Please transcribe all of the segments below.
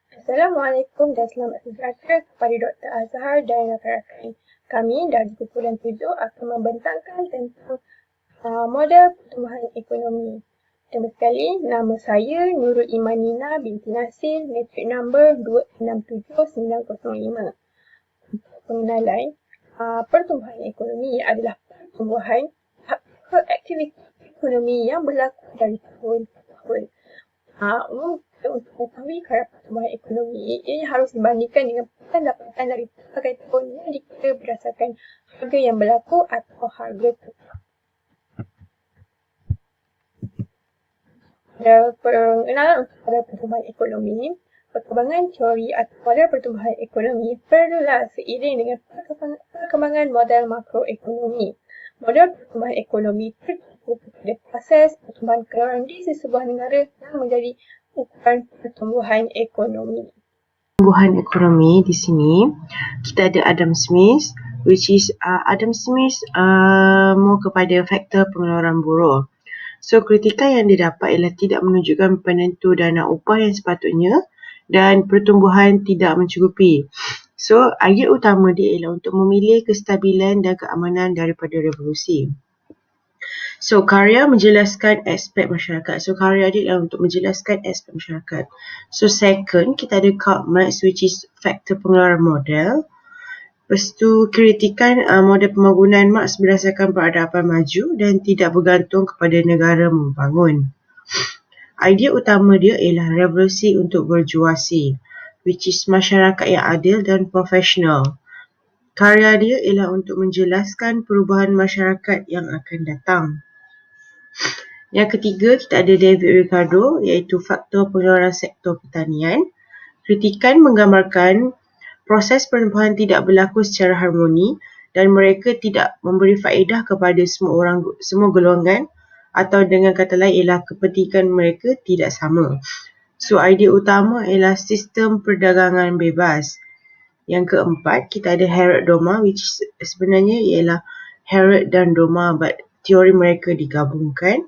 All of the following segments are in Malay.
Assalamualaikum dan selamat sejahtera kepada Dr. Azhar dan rakan-rakan. Kami dari kumpulan 7 akan membentangkan tentang model pertumbuhan ekonomi. Pertama sekali, nama saya Nurul Imanina binti Nasir, matrik number 267905. Untuk pengenalan, pertumbuhan ekonomi adalah pertumbuhan aktiviti ekonomi yang berlaku dari tahun ke tahun. Untuk mengetahui kadar pertumbuhan ekonomi, ini harus dibandingkan dengan pendapatan dari pelbagai tahun yang dikira berdasarkan harga yang berlaku atau harga tetap. Pengenalan untuk kadar pertumbuhan ekonomi, perkembangan teori atau model pertumbuhan ekonomi perlulah seiring dengan perkembangan model makroekonomi. Model pertumbuhan ekonomi tertumpu pada proses pertumbuhan keluaran di sesebuah negara yang menjadi ukuran pertumbuhan ekonomi. Pertumbuhan ekonomi di sini kita ada Adam Smith, which is Adam Smith more kepada faktor pengeluaran buruh. So kritikan yang didapat ialah tidak menunjukkan penentu dana upah yang sepatutnya dan pertumbuhan tidak mencukupi. So ayat utama dia ialah untuk memilih kestabilan dan keamanan daripada revolusi. So karya menjelaskan aspek masyarakat. So karya dia adalah untuk menjelaskan aspek masyarakat. So second, kita ada Karl Marx, which is faktor pengeluaran model. Lepas tu kritikan model pembangunan Marx berdasarkan peradaban maju dan tidak bergantung kepada negara membangun. Idea utama dia ialah revolusi untuk berjuasi, which is masyarakat yang adil dan profesional. Karya dia ialah untuk menjelaskan perubahan masyarakat yang akan datang. Yang ketiga, kita ada David Ricardo, iaitu faktor pengeluaran sektor pertanian. Kritikan menggambarkan proses pertumbuhan tidak berlaku secara harmoni dan mereka tidak memberi faedah kepada semua golongan, atau dengan kata lain ialah kepentingan mereka tidak sama. So idea utama ialah sistem perdagangan bebas. Yang keempat, kita ada Harrod Domar, which sebenarnya ialah Harrod dan Domar, but teori mereka digabungkan.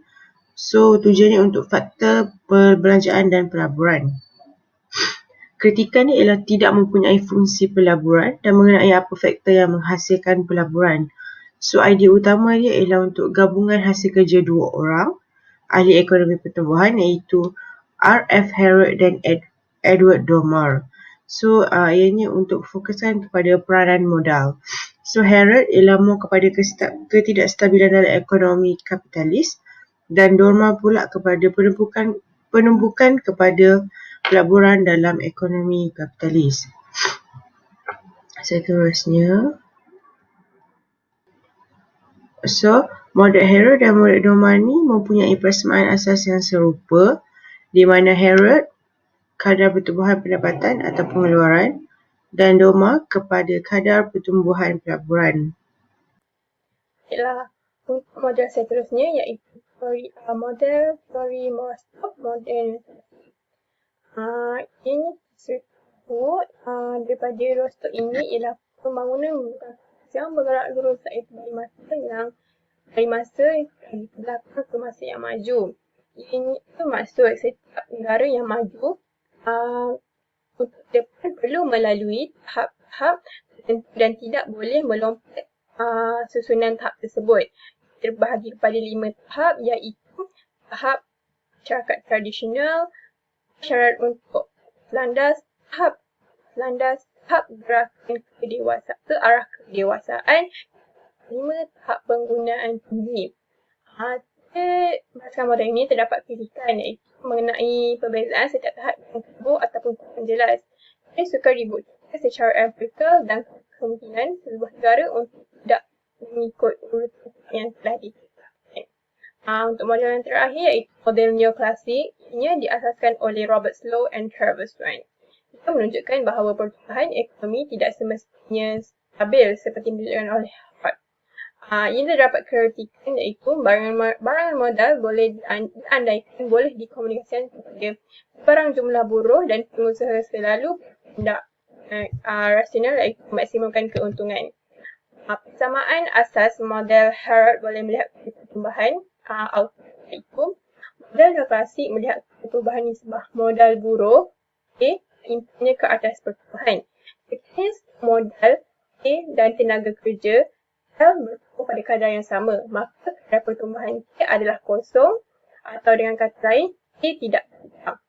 So tujuannya untuk faktor perbelanjaan dan pelaburan. Kritikan ini ialah tidak mempunyai fungsi pelaburan dan mengenai apa faktor yang menghasilkan pelaburan. So idea utama dia ialah untuk gabungan hasil kerja dua orang, ahli ekonomi pertumbuhan, iaitu R.F. Harrod dan Edward Domar. So ianya untuk fokuskan kepada peranan modal. So Harrod ialah more kepada ketidakstabilan dalam ekonomi kapitalis dan Domar pula kepada penumbukan kepada pelaburan dalam ekonomi kapitalis. Seterusnya, so model Harrod dan model Domar ni mempunyai persamaan asas yang serupa, di mana Harrod kadar pertumbuhan pendapatan atau pengeluaran dan Domar kepada kadar pertumbuhan pelaburan. Baiklah, untuk model seterusnya iaitu model teori Moorstock model. Ini disebut daripada Rostock ini ialah pembangunan yang bergerak lurus, iaitu dari masa belakang ke masa yang maju. Ini maksud setiap negara yang maju untuk depan perlu melalui tahap-tahap tertentu dan tidak boleh melompat susunan tahap tersebut. Terbahagi kepada 5 tahap, iaitu tahap masyarakat tradisional, syarat untuk landas, tahap gerakan ke arah kedewasaan, 5 tahap penggunaan tinggi. Berdasarkan model ini terdapat kritikan, iaitu mengenai perbezaan setiap tahap yang tersebut ataupun kurang jelas. Ia sukar dibuktikan secara empirikal dan kemungkinan sebuah negara untuk tidak mengikut urutan yang telah ditetapkan. Untuk model yang terakhir iaitu model neoklasik, ia diasaskan oleh Robert Slow dan Travis Wright. Ia menunjukkan bahawa pertumbuhan ekonomi tidak semestinya stabil seperti ditunjukkan oleh Hart. Ini terdapat kritikan, iaitu barangan modal boleh diandaikan boleh dikomunikasikan kepada sebarang jumlah buruh dan pengusaha selalu bertindak rasional, iaitu memaksimumkan keuntungan. Persamaan asas model Harrod boleh melihat pertumbuhan output, iaitu model neoklasik melihat perubahan nisbah modal buruh, impiannya ke atas pertumbuhan. Sekiranya modal A dan tenaga kerja L bertumbuh pada kadar yang sama, maka kadar pertumbuhan K adalah kosong atau dengan kata lain, A tidak berkembang.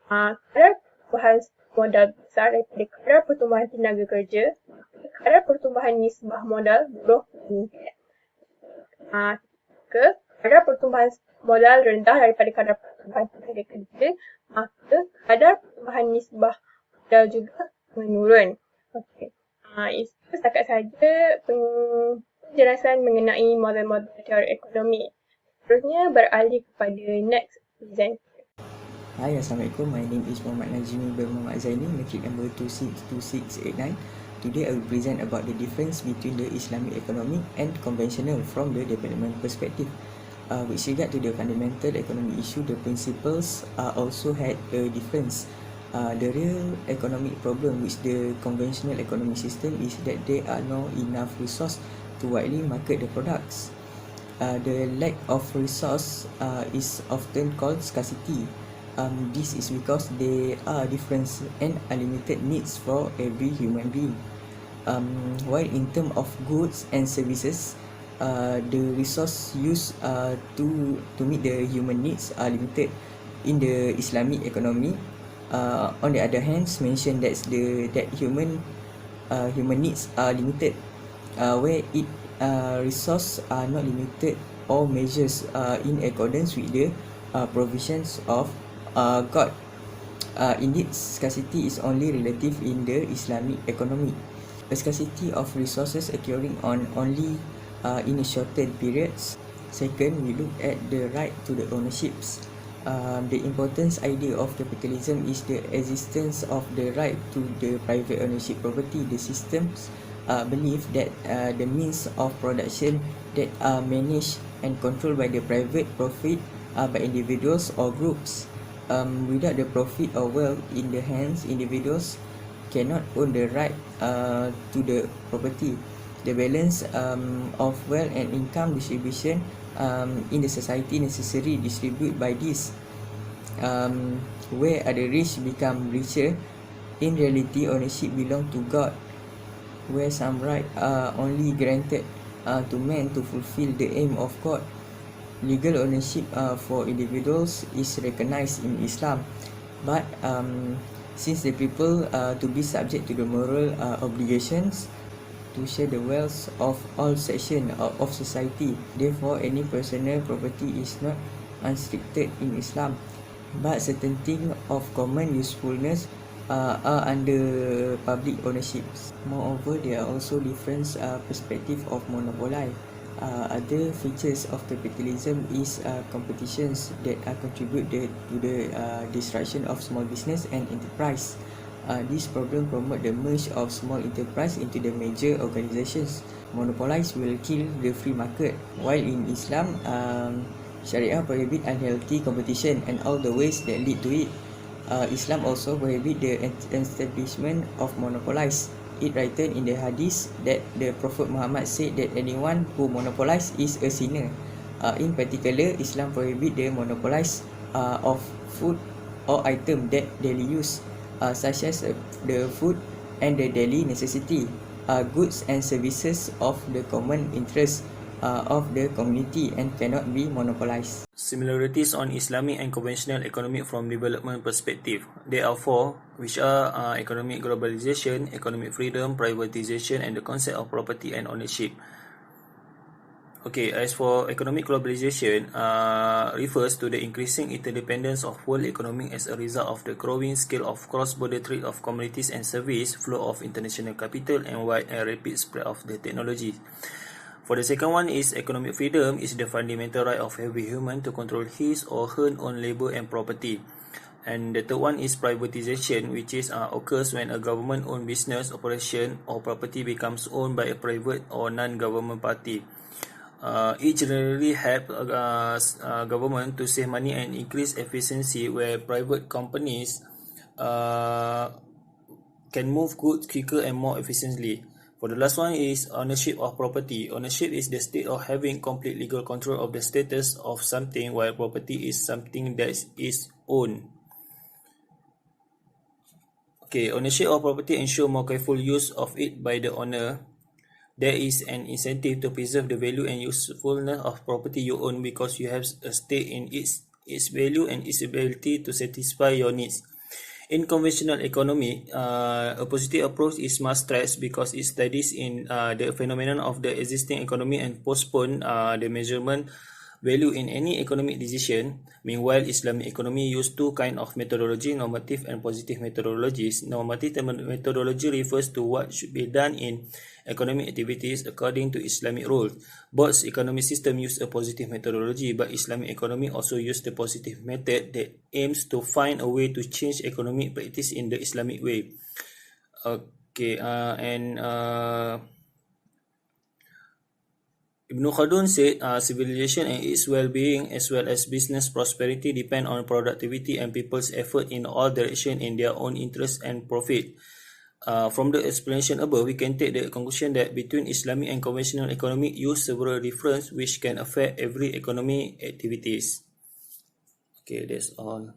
Kadar pertumbuhan modal besar daripada kadar pertumbuhan tenaga kerja, kadar pertumbuhan nisbah modal buruh meningkat. Kadar pertumbuhan modal rendah daripada kadar pertumbuhan tenaga kerja, maka kadar pertumbuhan nisbah modal juga menurun. Okey. Itu setakat sahaja penjelasan mengenai model-model teori ekonomi. Seterusnya beralih kepada next presenter. Hi, Assalamualaikum. My name is Muhammad Najimi bin Muhammad Zaini, matric number 262689. Today I will present about the difference between the Islamic economic and conventional from the development perspective. With regard to the fundamental economic issue, the principles also had a difference. The real economic problem with the conventional economic system is that there are not enough resource to widely market the products. The lack of resource is often called scarcity. This is because there are different and unlimited needs for every human being. While in terms of goods and services, the resource used to meet the human needs are limited. In the Islamic economy, on the other hand, mentioned that human needs are limited, where resources are not limited or measures in accordance with the provisions of God. Indeed, scarcity is only relative in the Islamic economy. A scarcity of resources occurring only in a shortened periods. Second, we look at the right to the ownerships. The important idea of capitalism is the existence of the right to the private ownership property. The systems believe that the means of production that are managed and controlled by the private profit by individuals or groups. Without the profit or wealth in the hands, individuals cannot own the right to the property. The balance of wealth and income distribution in the society necessarily distributed by this, where the rich become richer. In reality, ownership belong to God, where some rights are only granted to men to fulfill the aim of God. Legal ownership for individuals is recognized in Islam, but since the people to be subject to the moral obligations to share the wealth of all sections of society. Therefore, any personal property is not unrestricted in Islam, but certain things of common usefulness are under public ownership. Moreover, there are also different perspectives of monopoly. Other features of capitalism is competitions that contribute to the destruction of small business and enterprise. This problem promote the merge of small enterprise into the major organizations. Monopolies will kill the free market, while in Islam, Sharia prohibit unhealthy competition and all the ways that lead to it. Islam also prohibit the establishment of monopolies. It written in the hadith that the Prophet Muhammad said that anyone who monopolize is a sinner. In particular, Islam prohibit the monopolize of food or item that daily use, such as the food and the daily necessity, goods and services of the common interest of the community and cannot be monopolized. Similarities on Islamic and conventional economic from development perspective. There are four, which are economic globalization, economic freedom, privatization, and the concept of property and ownership. Okay, as for economic globalization, refers to the increasing interdependence of world economy as a result of the growing scale of cross-border trade of commodities and service, flow of international capital, and wide and rapid spread of the technology. For the second one is economic freedom is the fundamental right of every human to control his or her own labor and property. And the third one is privatization, which is occurs when a government-owned business operation or property becomes owned by a private or non-government party. It generally helps government to save money and increase efficiency, where private companies can move goods quicker and more efficiently. For the last one is ownership of property. Ownership is the state of having complete legal control of the status of something, while property is something that is owned. Okay, ownership of property ensure more careful use of it by the owner. There is an incentive to preserve the value and usefulness of property you own because you have a stake in its value and its ability to satisfy your needs. In conventional economy, a positive approach is much stressed because it studies in the phenomenon of the existing economy and postpone the measurement value in any economic decision. Meanwhile, Islamic economy use two kinds of methodology, normative and positive methodologies. Normative methodology refers to what should be done in economic activities according to Islamic rules. Both economic systems use a positive methodology, but Islamic economy also use the positive method that aims to find a way to change economic practice in the Islamic way. Okay, Ibn Khaldun said civilization and its well-being as well as business prosperity depend on productivity and people's effort in all directions in their own interest and profit. From the explanation above, we can take the conclusion that between Islamic and conventional economic use several differences which can affect every economic activities. Okay, that's all.